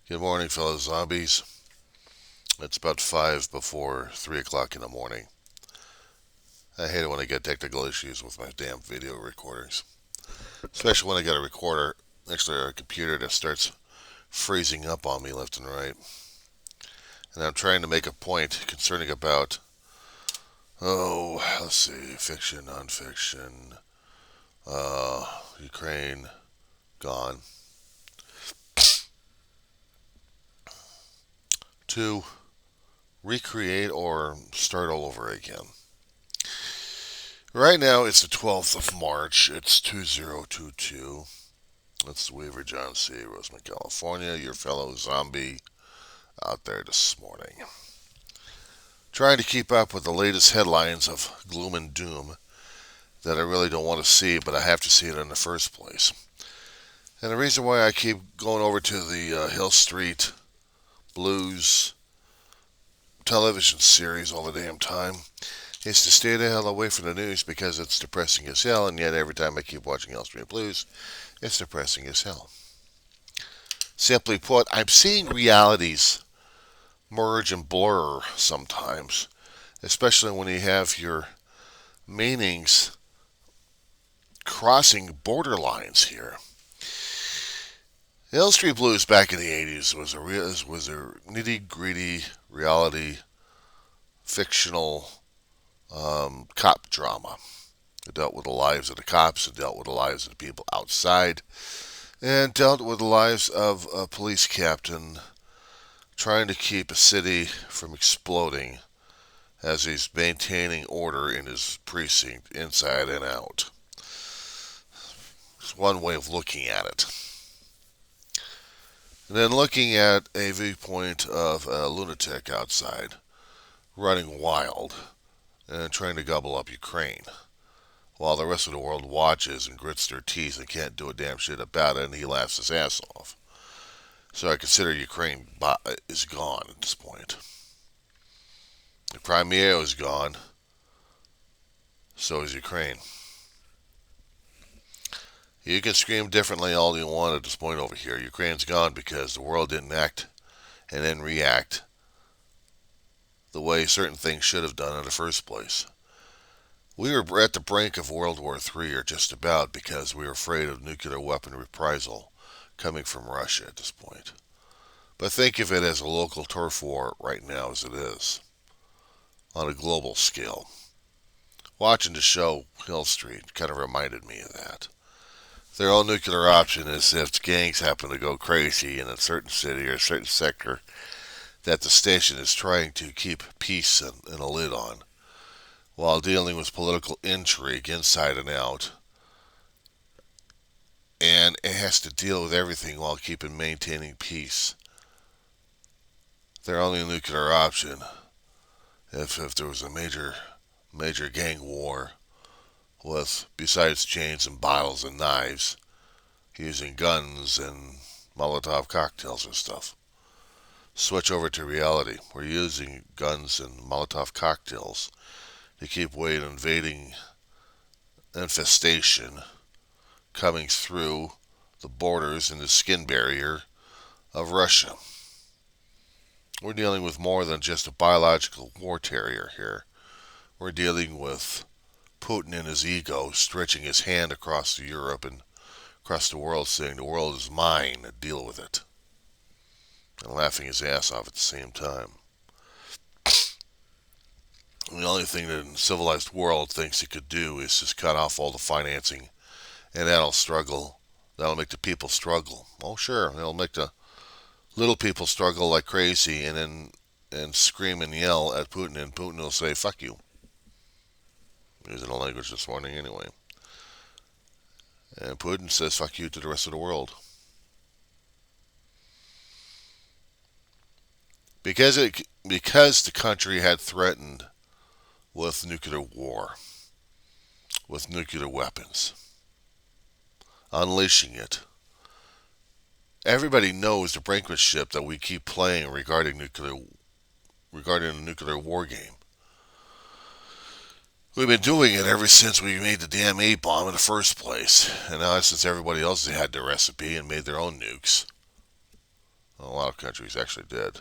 Good morning, fellow zombies. It's about 5 before 3 o'clock in the morning. I hate it when I get technical issues with my damn video recorders. Especially when I get a recorder next to a computer that starts freezing up on me left and right. And I'm trying to make a point concerning about, let's see, fiction, nonfiction, Ukraine, gone. To recreate or start all over again. Right now, it's the 12th of March. It's 2022. That's the Weaver John C., Roseman, California, your fellow zombie out there this morning. Trying to keep up with the latest headlines of gloom and doom that I really don't want to see, but I have to see it in the first place. And the reason why I keep going over to the Hill Street Blues television series all the damn time is to stay the hell away from the news because it's depressing as hell, and yet every time I keep watching Hill Street Blues, it's depressing as hell. Simply put, I'm seeing realities merge and blur sometimes, especially when you have your meanings crossing borderlines here. Hill Street Blues back in the 80s was a nitty-gritty reality fictional cop drama. It dealt with the lives of the cops, it dealt with the lives of the people outside, and dealt with the lives of a police captain trying to keep a city from exploding as he's maintaining order in his precinct inside and out. It's one way of looking at it. And then looking at a viewpoint of a lunatic outside running wild and trying to gobble up Ukraine while the rest of the world watches and grits their teeth and can't do a damn shit about it, and he laughs his ass off. So I consider Ukraine is gone at this point. The Crimea is gone. So is Ukraine. You can scream differently all you want at this point over here. Ukraine's gone because the world didn't act and then react the way certain things should have done in the first place. We were at the brink of World War III, or just about, because we were afraid of nuclear weapon reprisal coming from Russia at this point. But think of it as a local turf war right now as it is, on a global scale. Watching the show Hill Street kind of reminded me of that. Their own nuclear option is if gangs happen to go crazy in a certain city or a certain sector that the station is trying to keep peace and a lid on, while dealing with political intrigue inside and out. And it has to deal with everything while maintaining peace. Their only nuclear option, if there was a major gang war, with, besides chains and bottles and knives, using guns and Molotov cocktails and stuff. Switch over to reality. We're using guns and Molotov cocktails to keep away an invading infestation coming through the borders and the skin barrier of Russia. We're dealing with more than just a biological war terrier here. We're dealing with Putin and his ego stretching his hand across Europe and across the world saying the world is mine, deal with it. And laughing his ass off at the same time. And the only thing that the civilized world thinks it could do is just cut off all the financing, and that'll make the people struggle. Oh sure, that'll make the little people struggle like crazy and scream and yell at Putin, and Putin will say, fuck you. Using the language this morning anyway. And Putin says fuck you to the rest of the world. Because the country had threatened with nuclear war, with nuclear weapons, unleashing it. Everybody knows the brinkmanship that we keep playing regarding the nuclear war game. We've been doing it ever since we made the damn A-bomb in the first place. And now since everybody else had their recipe and made their own nukes. A lot of countries actually did.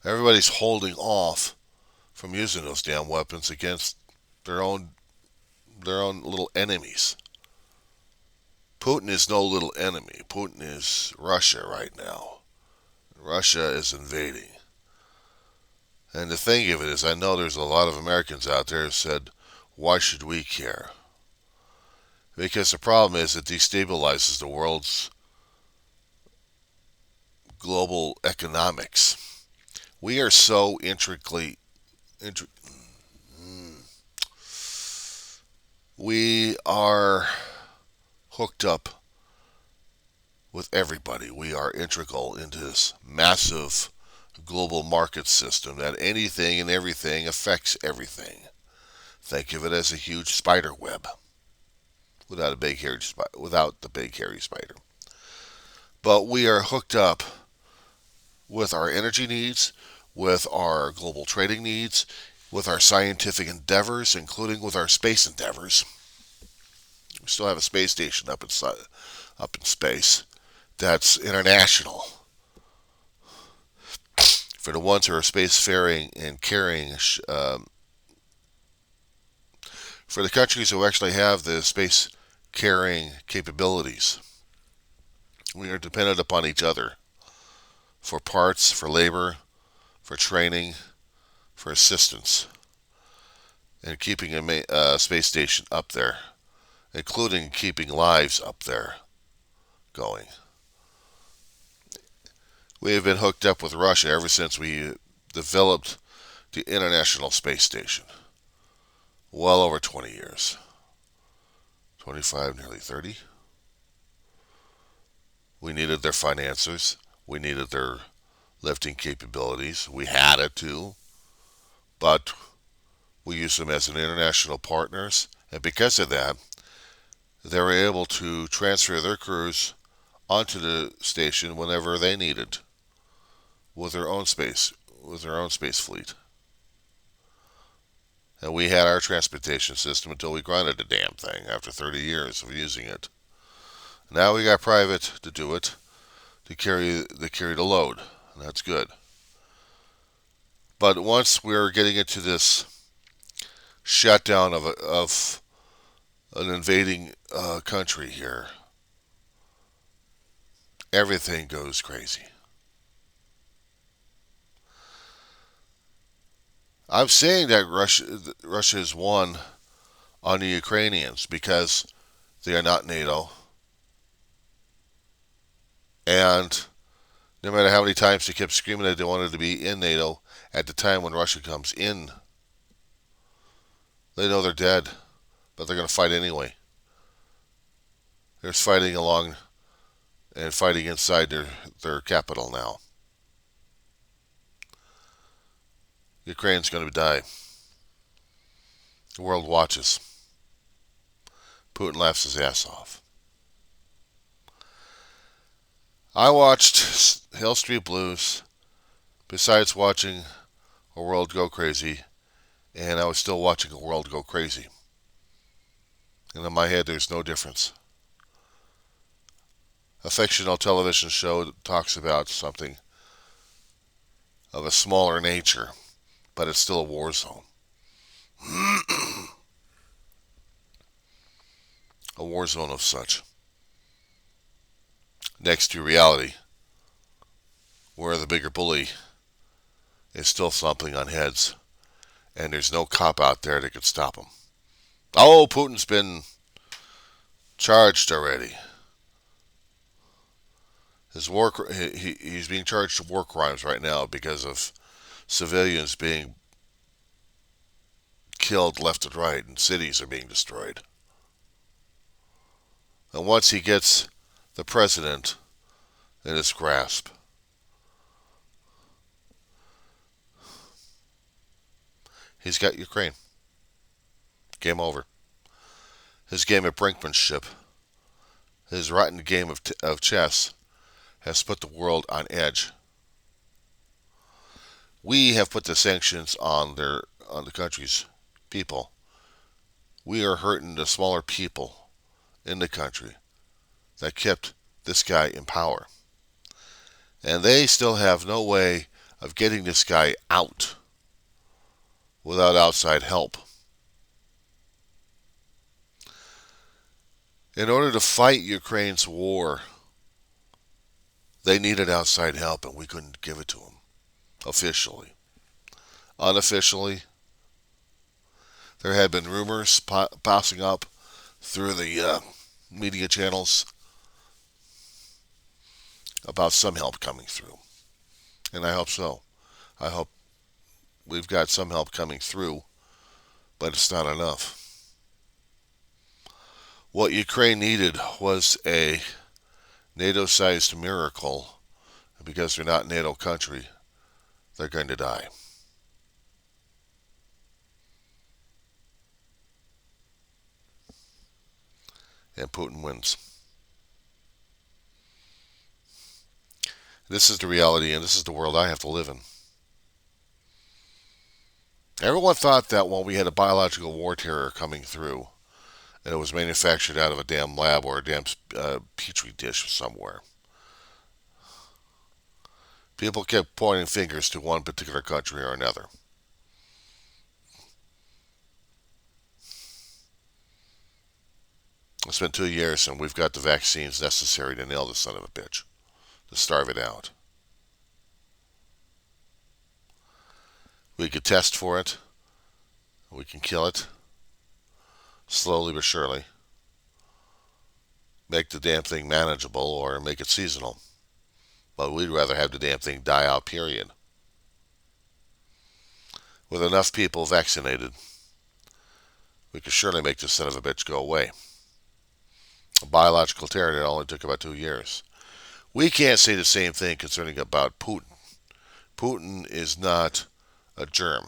Everybody's holding off from using those damn weapons against their own little enemies. Putin is no little enemy. Putin is Russia right now. Russia is invading. And the thing of it is, I know there's a lot of Americans out there who said, why should we care? Because the problem is it destabilizes the world's global economics. We are so we are hooked up with everybody. We are integral into this massive global market system that anything and everything affects everything. Think of it as a huge spider web without the big hairy spider. But we are hooked up with our energy needs, with our global trading needs, with our scientific endeavors, including with our space endeavors. We still have a space station up in space that's international. For the ones who are spacefaring and carrying, for the countries who actually have the space carrying capabilities, we are dependent upon each other for parts, for labor, for training, for assistance, and keeping a space station up there, including keeping lives up there going. We have been hooked up with Russia ever since we developed the International Space Station. Well over 20 years. 25, nearly 30. We needed their financiers. We needed their lifting capabilities. We had it too. But we used them as an international partners. And because of that, they were able to transfer their crews onto the station whenever they needed with their own space fleet. And we had our transportation system until we grounded the damn thing after 30 years of using it. Now we got private to do it, to carry the load, and that's good. But once we're getting into this shutdown of an invading country here, everything goes crazy. I'm saying that Russia has won on the Ukrainians because they are not NATO, and no matter how many times they kept screaming that they wanted to be in NATO, at the time when Russia comes in, they know they're dead, but they're going to fight anyway. They're fighting along and fighting inside their capital now. Ukraine's going to die. The world watches. Putin laughs his ass off. I watched Hill Street Blues, besides watching a world go crazy, and I was still watching a world go crazy. And in my head, there's no difference. A fictional television show that talks about something of a smaller nature, but it's still a war zone. A war zone of such. Next to reality, where the bigger bully is still thumping on heads, and there's no cop out there that could stop him. Oh, Putin's been charged already. He's being charged with war crimes right now because of civilians being killed left and right, and cities are being destroyed. And once he gets the president in his grasp, he's got Ukraine. Game over. His game of brinkmanship, his rotten game of chess, has put the world on edge. We have put the sanctions on the country's people. We are hurting the smaller people in the country that kept this guy in power. And they still have no way of getting this guy out without outside help. In order to fight Ukraine's war, they needed outside help, and we couldn't give it to them officially. Unofficially, there had been rumors passing up through the media channels about some help coming through. And I hope so. I hope we've got some help coming through, but it's not enough. What Ukraine needed was a NATO-sized miracle. Because they're not a NATO country, they're going to die. And Putin wins. This is the reality, and this is the world I have to live in. Everyone thought that when we had a biological war terror coming through, and it was manufactured out of a damn lab or a damn petri dish somewhere. People kept pointing fingers to one particular country or another. It's been 2 years, and we've got the vaccines necessary to nail the son of a bitch, to starve it out. We could test for it. We can kill it, slowly but surely. Make the damn thing manageable or make it seasonal. But we'd rather have the damn thing die out, period. With enough people vaccinated, we could surely make this son of a bitch go away. A biological terror that only took about 2 years. We can't say the same thing concerning about Putin. Putin is not a germ.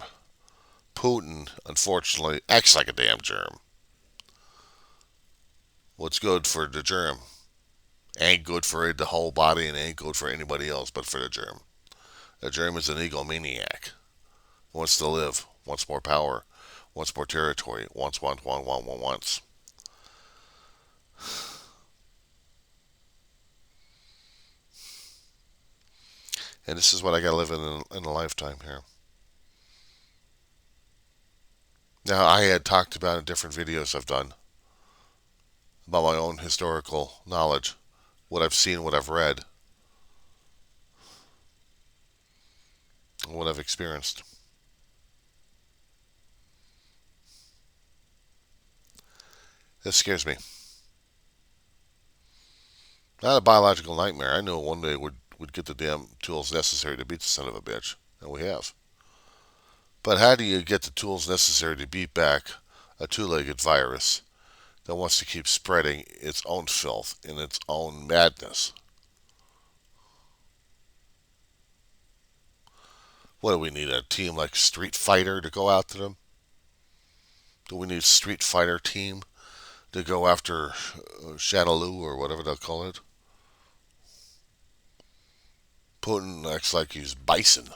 Putin, unfortunately, acts like a damn germ. What's good for the germ ain't good for the whole body and ain't good for anybody else but for the germ. The germ is an egomaniac. Wants to live, wants more power, wants more territory, wants. And this is what I got to live in a lifetime here. Now, I had talked about in different videos I've done about my own historical knowledge, what I've seen, what I've read, what I've experienced. This scares me. Not a biological nightmare. I knew one day we'd get the damn tools necessary to beat the son of a bitch, and we have. But how do you get the tools necessary to beat back a two-legged virus that wants to keep spreading its own filth and its own madness? What do we need? A team like Street Fighter to go after them? Do we need a Street Fighter team to go after Shadaloo or whatever they'll call it? Putin acts like he's Bison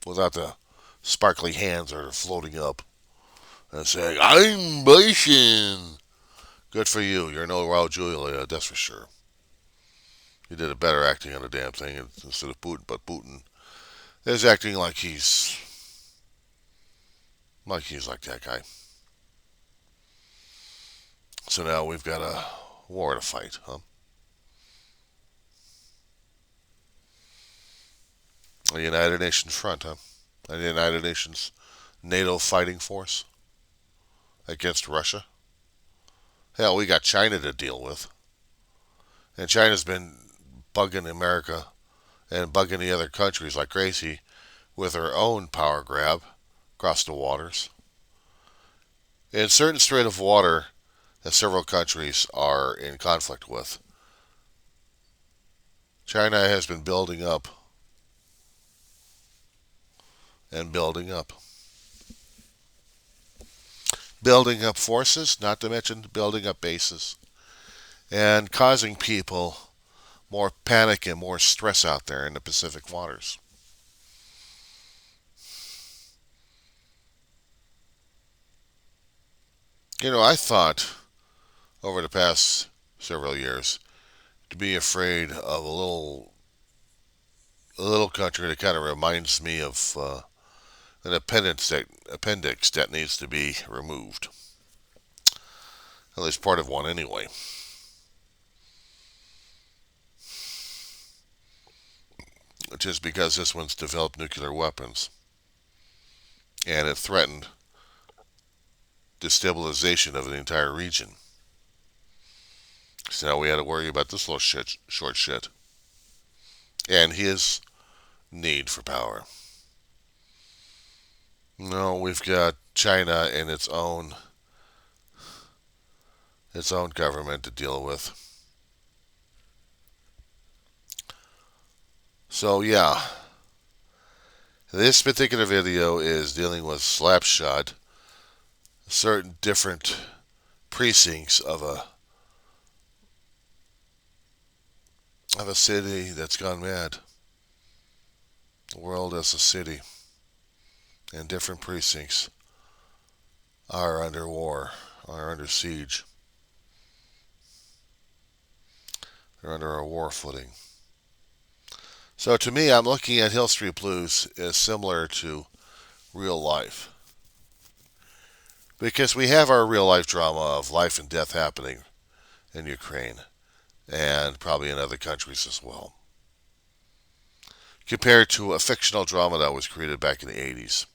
without the sparkly hands that are floating up and saying, I'm Bison. Good for you. You're no Raul Julia, that's for sure. You did a better acting on the damn thing instead of Putin, but Putin is acting like he's like that guy. So now we've got a war to fight, huh? A United Nations front, huh? A United Nations NATO fighting force against Russia. Hell, we got China to deal with. And China's been bugging America and bugging the other countries like crazy with her own power grab across the waters. In certain strait of water that several countries are in conflict with, China has been building up and building up. Building up forces, not to mention building up bases, and causing people more panic and more stress out there in the Pacific waters. I thought over the past several years to be afraid of a little country that kind of reminds me of an appendix that needs to be removed. At least part of one, anyway. Just because this one's developed nuclear weapons and it threatened destabilization of the entire region. So now we had to worry about this little short shit and his need for power. No, we've got China and its own government to deal with. So yeah, this particular video is dealing with slapshot certain different precincts of a city that's gone mad. The world as a city and different precincts are under war, are under siege. They're under a war footing. So to me, I'm looking at Hill Street Blues as similar to real life. Because we have our real life drama of life and death happening in Ukraine and probably in other countries as well. Compared to a fictional drama that was created back in the 80s,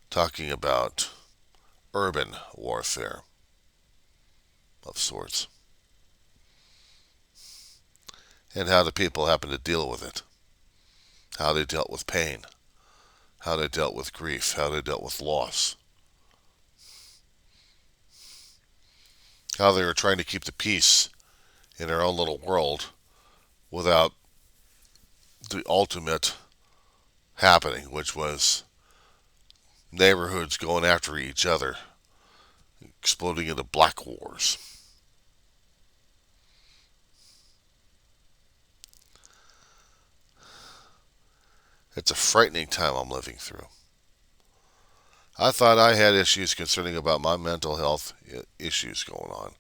talking about urban warfare of sorts and how the people happen to deal with it, how they dealt with pain, how they dealt with grief, how they dealt with loss, how they were trying to keep the peace in their own little world without the ultimate happening, which was neighborhoods going after each other, exploding into black wars. It's a frightening time I'm living through. I thought I had issues concerning about my mental health issues going on.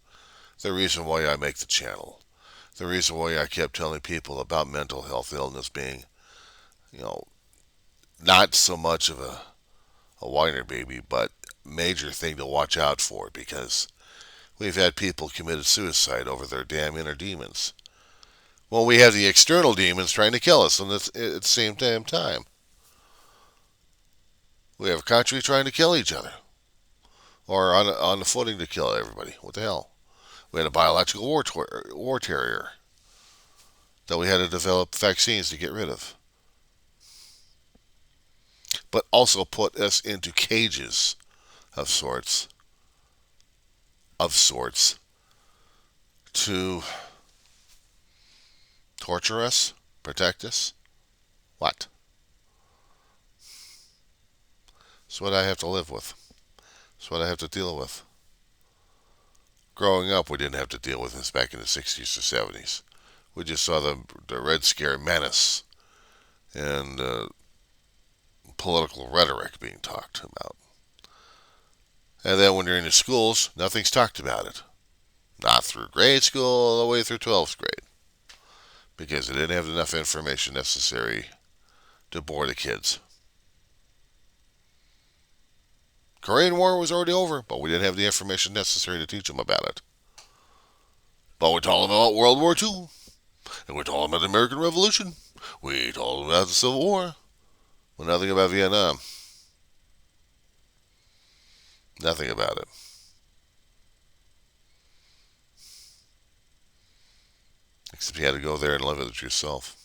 The reason why I make the channel. The reason why I kept telling people about mental health illness being, not so much of a whiner baby, but major thing to watch out for because we've had people committed suicide over their damn inner demons. Well, we have the external demons trying to kill us at the same damn time. We have a country trying to kill each other. Or on the footing to kill everybody. What the hell? We had a biological war terrier that we had to develop vaccines to get rid of. But also put us into cages of sorts to torture us, protect us. What? It's what I have to live with. It's what I have to deal with. Growing up, we didn't have to deal with this back in the 60s or 70s. We just saw the Red Scare menace and political rhetoric being talked about. And then when you're in the schools, nothing's talked about it. Not through grade school, all the way through 12th grade. Because they didn't have enough information necessary to bore the kids. Korean War was already over, but we didn't have the information necessary to teach them about it. But we told them about World War II. And we told them about the American Revolution. We told them about the Civil War. Well, nothing about Vietnam. Nothing about it. Except you had to go there and live it yourself.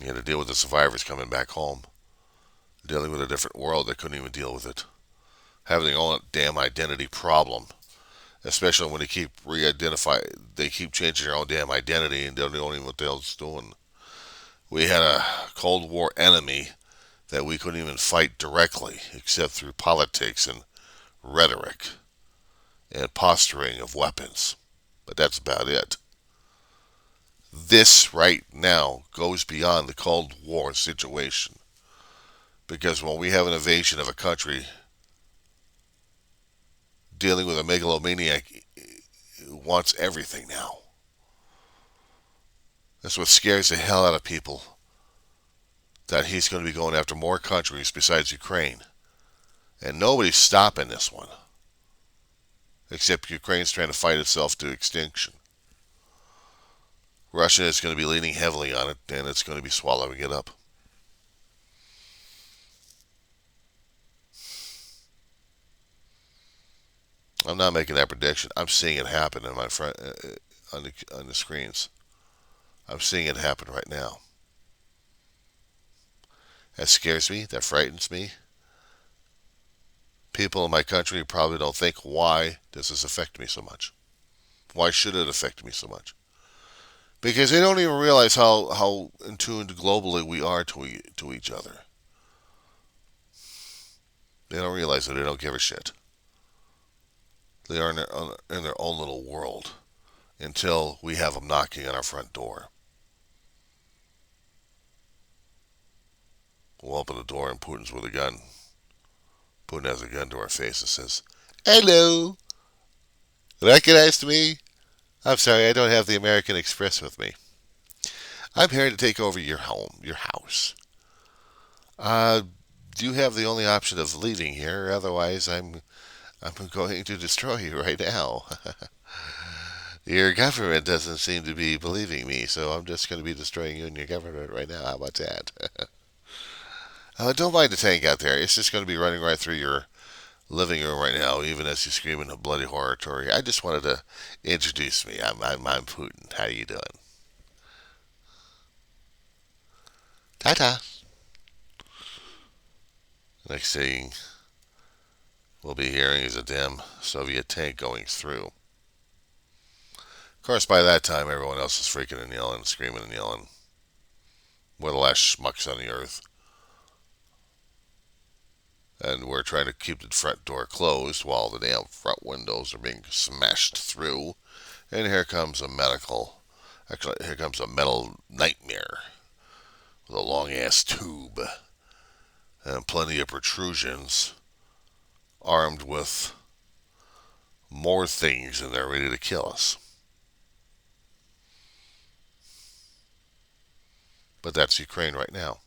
You had to deal with the survivors coming back home. Dealing with a different world that couldn't even deal with it. Having their own damn identity problem. Especially when they keep they keep changing their own damn identity and they don't even know what the hell it's doing. We had a Cold War enemy that we couldn't even fight directly except through politics and rhetoric and posturing of weapons. But that's about it. This right now goes beyond the Cold War situation. Because when we have an invasion of a country dealing with a megalomaniac wants everything now. That's what scares the hell out of people, that he's going to be going after more countries besides Ukraine. And nobody's stopping this one, except Ukraine's trying to fight itself to extinction. Russia is going to be leaning heavily on it, and it's going to be swallowing it up. I'm not making that prediction. I'm seeing it happen in my front on the screens. I'm seeing it happen right now. That scares me. That frightens me. People in my country probably don't think, why does this affect me so much? Why should it affect me so much? Because they don't even realize how in tune globally we are to each other. They don't realize that they don't give a shit. They are in their own little world until we have them knocking on our front door. We'll open the door and Putin's with a gun. Putin has a gun to our face and says, "Hello, recognize me? I'm sorry, I don't have the American Express with me. I'm here to take over your home, your house. Uh, you have the only option of leaving here, otherwise I'm going to destroy you right now. Your government doesn't seem to be believing me, so I'm just going to be destroying you and your government right now. How about that?" Don't mind the tank out there. It's just going to be running right through your living room right now, even as you scream in a bloody oratory. I just wanted to introduce me. I'm Putin. How you doing? Ta-ta. Next thing we'll be hearing is a damn Soviet tank going through. Of course, by that time, everyone else is freaking and yelling, screaming and yelling. We're the last schmucks on the earth. And we're trying to keep the front door closed while the damn front windows are being smashed through. And here comes here comes a metal nightmare with a long-ass tube and plenty of protrusions, armed with more things, and they're ready to kill us. But that's Ukraine right now.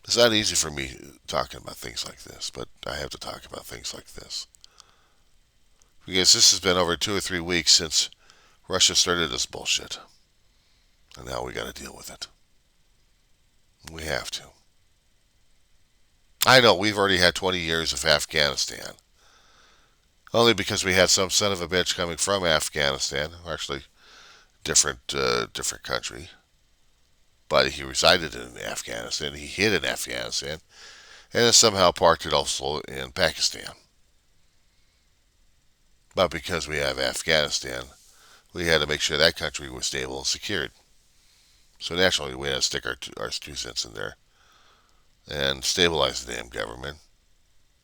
It's not easy for me talking about things like this, but I have to talk about things like this. Because this has been over 2 or 3 weeks since Russia started this bullshit. And now we got to deal with it. We have to. I know we've already had 20 years of Afghanistan. Only because we had some son of a bitch coming from Afghanistan, actually different country. But he resided in Afghanistan, he hid in Afghanistan, and then somehow parked it also in Pakistan. But because we have Afghanistan, we had to make sure that country was stable and secured. So naturally, we had to stick our 2 cents in there and stabilize the damn government,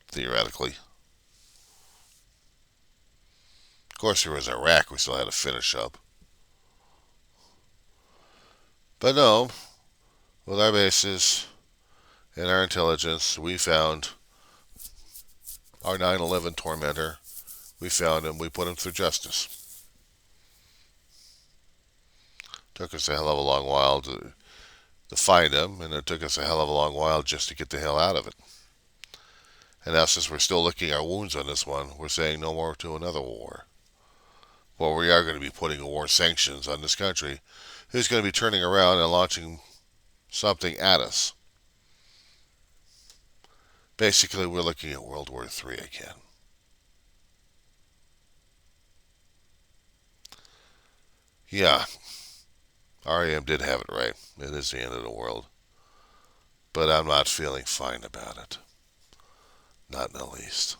theoretically. Of course, there was Iraq we still had to finish up. But no, with our bases and our intelligence, we found our 9/11 tormentor. We found him. We put him through justice. Took us a hell of a long while to find him, and it took us a hell of a long while just to get the hell out of it. And now, since we're still licking our wounds on this one, we're saying no more to another war. Well, we are going to be putting war sanctions on this country, who's going to be turning around and launching something at us. Basically, we're looking at World War III again. Yeah, REM did have it right. It is the end of the world. But I'm not feeling fine about it. Not in the least.